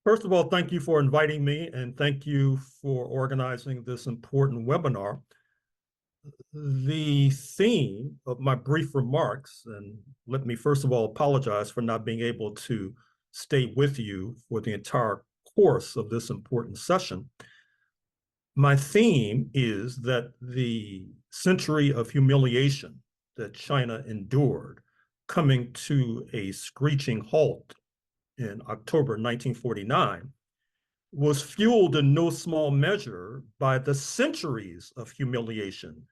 First of all, thank you for inviting me and thank you for organizing this important webinar. The theme of my brief remarks, and let me first of all apologize for not being able to stay with you for the entire course of this important session. My theme is that the century of humiliation that China endured, coming to a screeching halt in October 1949, was fueled in no small measure by the centuries of humiliation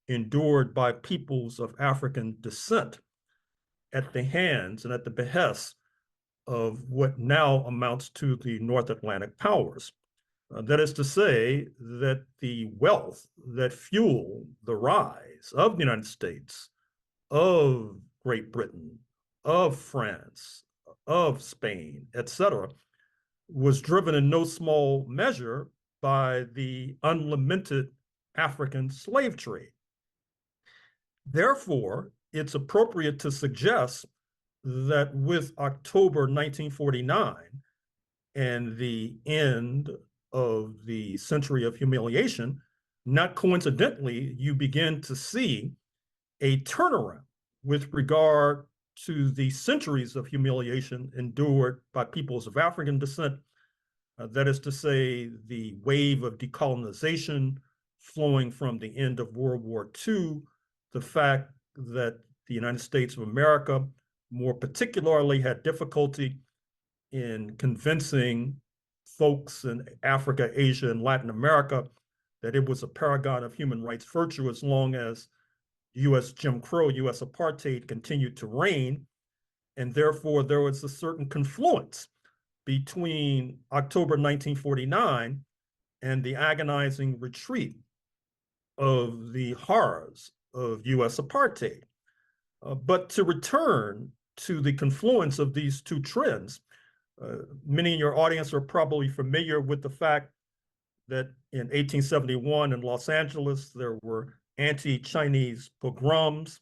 endured by peoples of African descent at the hands and at the behest of what now amounts to the North Atlantic powers. That is to say that the wealth that fueled the rise of the United States, of Great Britain, of France, of Spain, etc., was driven in no small measure by the unlamented African slave trade. Therefore, it's appropriate to suggest that with October 1949 and the end of the century of humiliation, not coincidentally, you begin to see a turnaround with regard to the centuries of humiliation endured by peoples of African descent. That is to say, the wave of decolonization flowing from the end of World War II, the fact that the United States of America, more particularly, had difficulty in convincing folks in Africa, Asia, and Latin America that it was a paragon of human rights virtue as long as U.S. Jim Crow, U.S. apartheid continued to reign. And therefore, there was a certain confluence between October 1949 and the agonizing retreat of the horrors of U.S. apartheid. But to return to the confluence of these two trends, many in your audience are probably familiar with the fact that in 1871 in Los Angeles, there were anti-Chinese pogroms.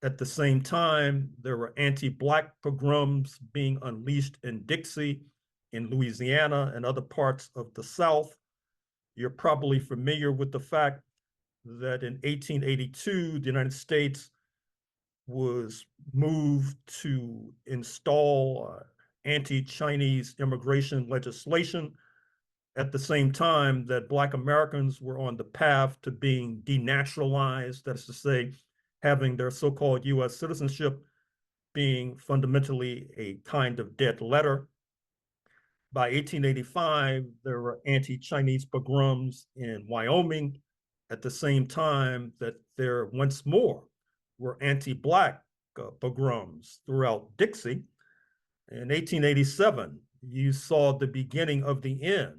At the same time, there were anti-Black pogroms being unleashed in Dixie, in Louisiana, and other parts of the South. You're probably familiar with the fact that in 1882, the United States was moved to install anti-Chinese immigration legislation at the same time that Black Americans were on the path to being denaturalized, that is to say, having their so-called U.S. citizenship being fundamentally a kind of dead letter. By 1885, there were anti-Chinese pogroms in Wyoming at the same time that there once more were anti-Black pogroms throughout Dixie. In 1887, you saw the beginning of the end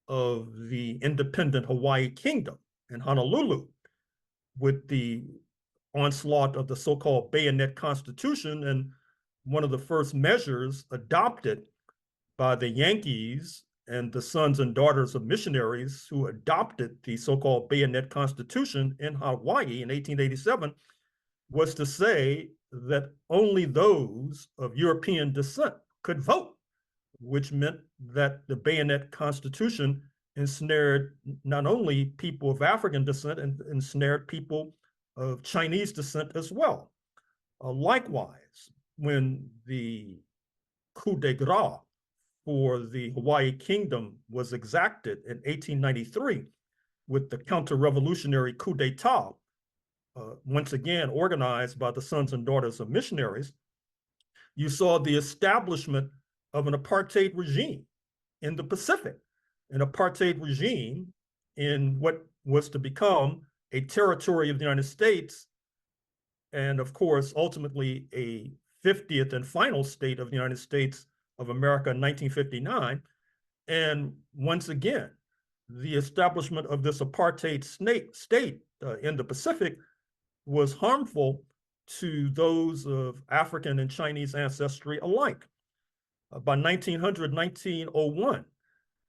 of the independent Hawaii Kingdom in Honolulu with the onslaught of the so-called Bayonet Constitution, and one of the first measures adopted by the Yankees and the sons and daughters of missionaries who adopted the so-called Bayonet Constitution in Hawaii in 1887 was to say that only those of European descent could vote, which meant that the Bayonet Constitution ensnared not only people of African descent, and ensnared people of Chinese descent as well. Likewise, when the coup de grace for the Hawaii Kingdom was exacted in 1893 with the counter-revolutionary coup d'etat, once again organized by the sons and daughters of missionaries, you saw the establishment of an apartheid regime in the Pacific, an apartheid regime in what was to become a territory of the United States, and of course, ultimately a 50th and final state of the United States of America in 1959. And once again, the establishment of this apartheid state in the Pacific was harmful to those of African and Chinese ancestry alike. By 1900, 1901,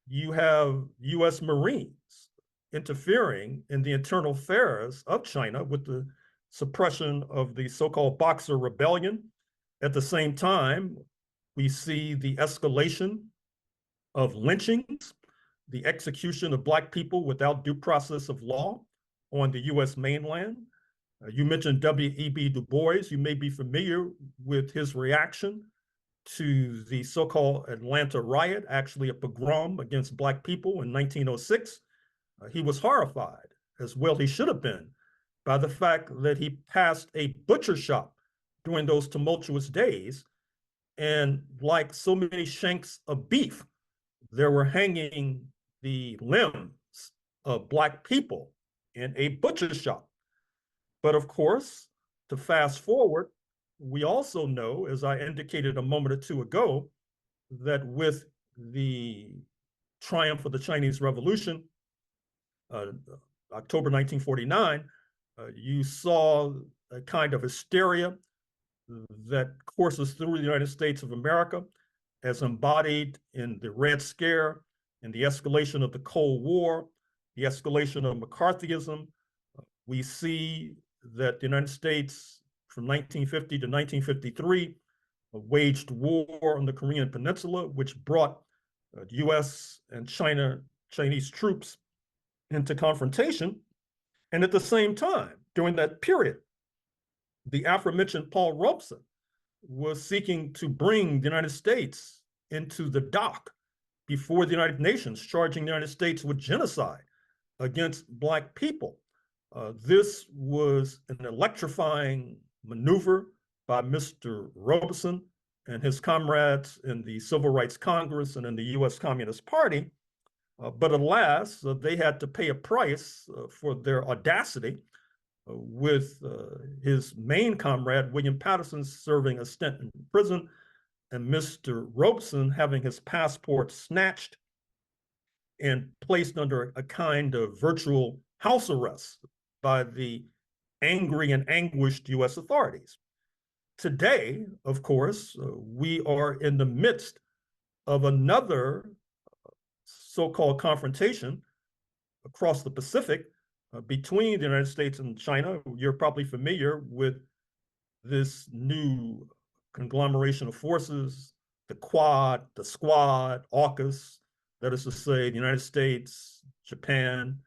you have US Marines interfering in the internal affairs of China with the suppression of the so-called Boxer Rebellion. At the same time, we see the escalation of lynchings, the execution of Black people without due process of law on the US mainland. You mentioned W.E.B. Du Bois. You may be familiar with his reaction to the so-called Atlanta riot, actually a pogrom against Black people in 1906. He was horrified, as well he should have been, by the fact that he passed a butcher shop during those tumultuous days. And like so many shanks of beef, there were hanging the limbs of Black people in a butcher shop. But of course, to fast forward, we also know, as I indicated a moment or two ago, that with the triumph of the Chinese Revolution, October 1949, you saw a kind of hysteria that courses through the United States of America as embodied in the Red Scare and the escalation of the Cold War, the escalation of McCarthyism. We see that the United States from 1950 to 1953 waged war on the Korean Peninsula, which brought US and Chinese troops into confrontation. And at the same time, during that period, the aforementioned Paul Robeson was seeking to bring the United States into the dock before the United Nations, charging the United States with genocide against Black people. This was an electrifying maneuver by Mr. Robeson and his comrades in the Civil Rights Congress and in the US Communist Party. But alas, they had to pay a price for their audacity, with his main comrade, William Patterson, serving a stint in prison, and Mr. Robeson having his passport snatched and placed under a kind of virtual house arrest by the angry and anguished US authorities. Today, of course, we are in the midst of another so-called confrontation across the Pacific between the United States and China. You're probably familiar with this new conglomeration of forces, the Quad, the Squad, AUKUS, that is to say, the United States, Japan,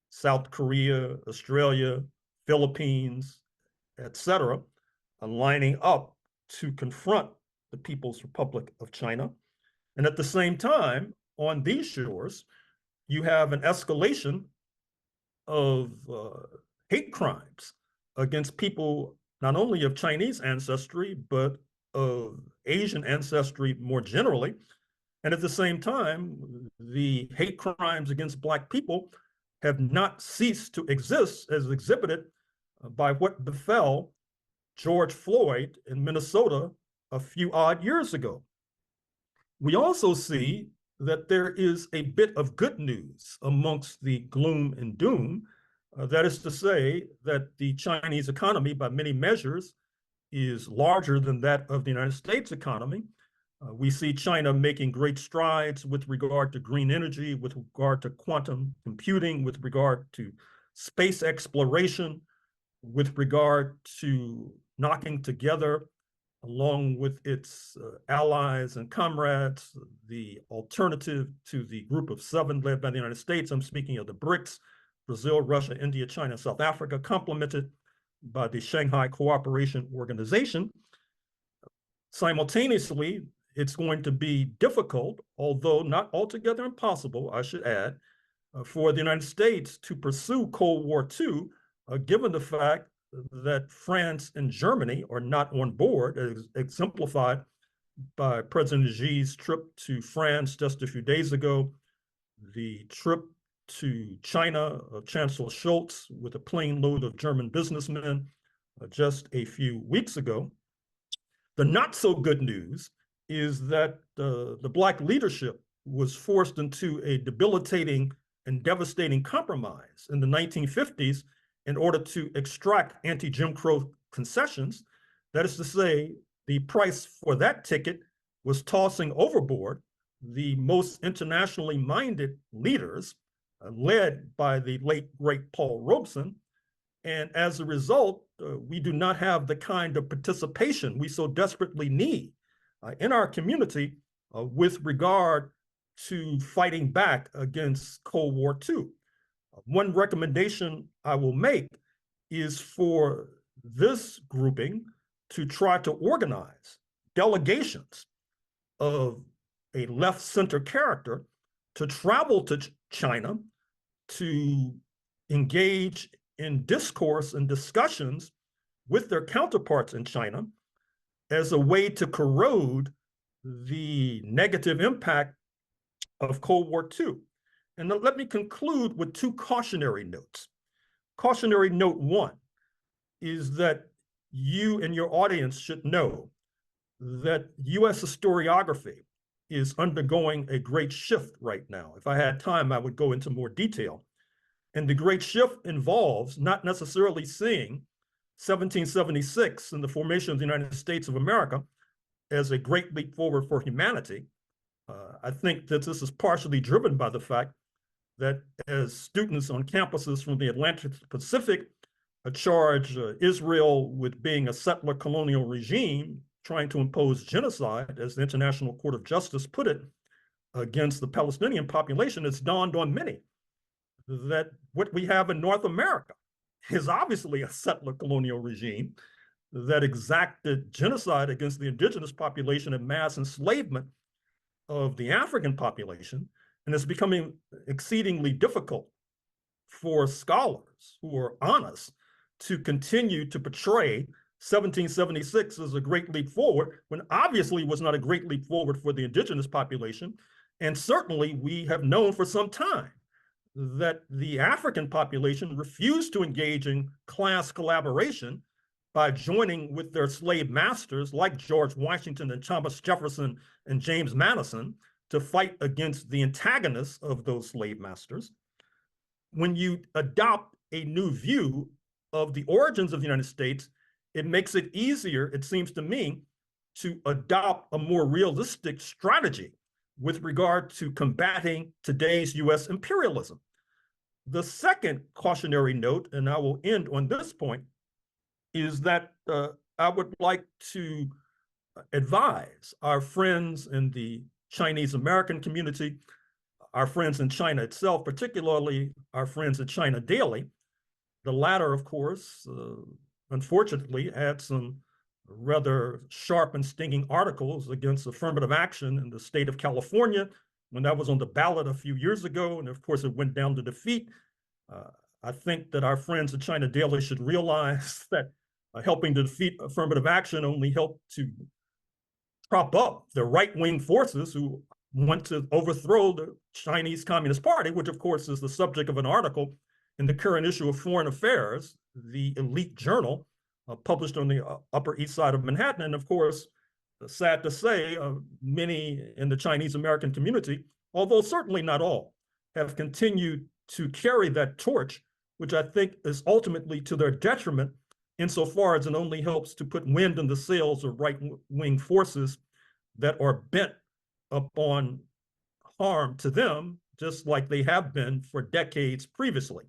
South Korea, Australia, Philippines, etc., lining up to confront the People's Republic of China. And at the same time, on these shores, you have an escalation of hate crimes against people not only of Chinese ancestry, but of Asian ancestry more generally. And at the same time, the hate crimes against Black people have not ceased to exist, as exhibited by what befell George Floyd in Minnesota a few odd years ago. We also see that there is a bit of good news amongst the gloom and doom. That is to say that the Chinese economy, by many measures, is larger than that of the United States economy. We see China making great strides with regard to green energy, with regard to quantum computing, with regard to space exploration, with regard to knocking together, along with its allies and comrades, the alternative to the group of seven led by the United States. I'm speaking of the BRICS, Brazil, Russia, India, China, South Africa, complemented by the Shanghai Cooperation Organization. Simultaneously, it's going to be difficult, although not altogether impossible, I should add, for the United States to pursue Cold War II, given the fact that France and Germany are not on board, as exemplified by President Xi's trip to France just a few days ago, the trip to China of Chancellor Scholz with a plane load of German businessmen just a few weeks ago. The not so good news is that the Black leadership was forced into a debilitating and devastating compromise in the 1950s in order to extract anti-Jim Crow concessions. That is to say, the price for that ticket was tossing overboard the most internationally minded leaders, led by the late, great Paul Robeson. And as a result, we do not have the kind of participation we so desperately need in our community with regard to fighting back against Cold War II. One recommendation I will make is for this grouping to try to organize delegations of a left-center character to travel to China to engage in discourse and discussions with their counterparts in China as a way to corrode the negative impact of Cold War II. And let me conclude with two cautionary notes. Cautionary note one is that you and your audience should know that US historiography is undergoing a great shift right now. If I had time, I would go into more detail. And the great shift involves not necessarily seeing 1776 and the formation of the United States of America as a great leap forward for humanity. I think that this is partially driven by the fact that as students on campuses from the Atlantic Pacific charge Israel with being a settler colonial regime trying to impose genocide, as the International Court of Justice put it, against the Palestinian population, it's dawned on many that what we have in North America is obviously a settler colonial regime that exacted genocide against the indigenous population and mass enslavement of the African population. And it's becoming exceedingly difficult for scholars who are honest to continue to portray 1776 as a great leap forward, when obviously it was not a great leap forward for the indigenous population. And certainly we have known for some time that the African population refused to engage in class collaboration by joining with their slave masters like George Washington and Thomas Jefferson and James Madison to fight against the antagonists of those slave masters. When you adopt a new view of the origins of the United States, it makes it easier, it seems to me, to adopt a more realistic strategy with regard to combating today's US imperialism. The second cautionary note, and I will end on this point, is that I would like to advise our friends in the Chinese American community, our friends in China itself, particularly our friends at China Daily. The latter, of course, unfortunately, had some rather sharp and stinging articles against affirmative action in the state of California when that was on the ballot a few years ago. And of course, it went down to defeat. I think that our friends at China Daily should realize that helping to defeat affirmative action only helped to prop up the right-wing forces who want to overthrow the Chinese Communist Party, which of course is the subject of an article in the current issue of Foreign Affairs, the elite journal published on the Upper East Side of Manhattan. And of course, sad to say, many in the Chinese American community, although certainly not all, have continued to carry that torch, which I think is ultimately to their detriment insofar as it only helps to put wind in the sails of right-wing forces that are bent upon harm to them, just like they have been for decades previously.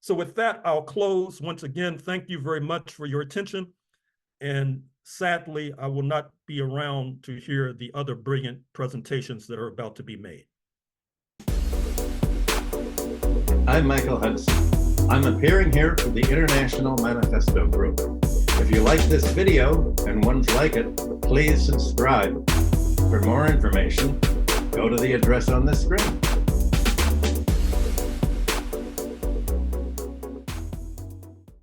So with that, I'll close. Once again, thank you very much for your attention. And sadly, I will not be around to hear the other brilliant presentations that are about to be made. I'm Michael Hudson. I'm appearing here for the International Manifesto Group. If you like this video and ones like it, please subscribe. For more information, go to the address on the screen.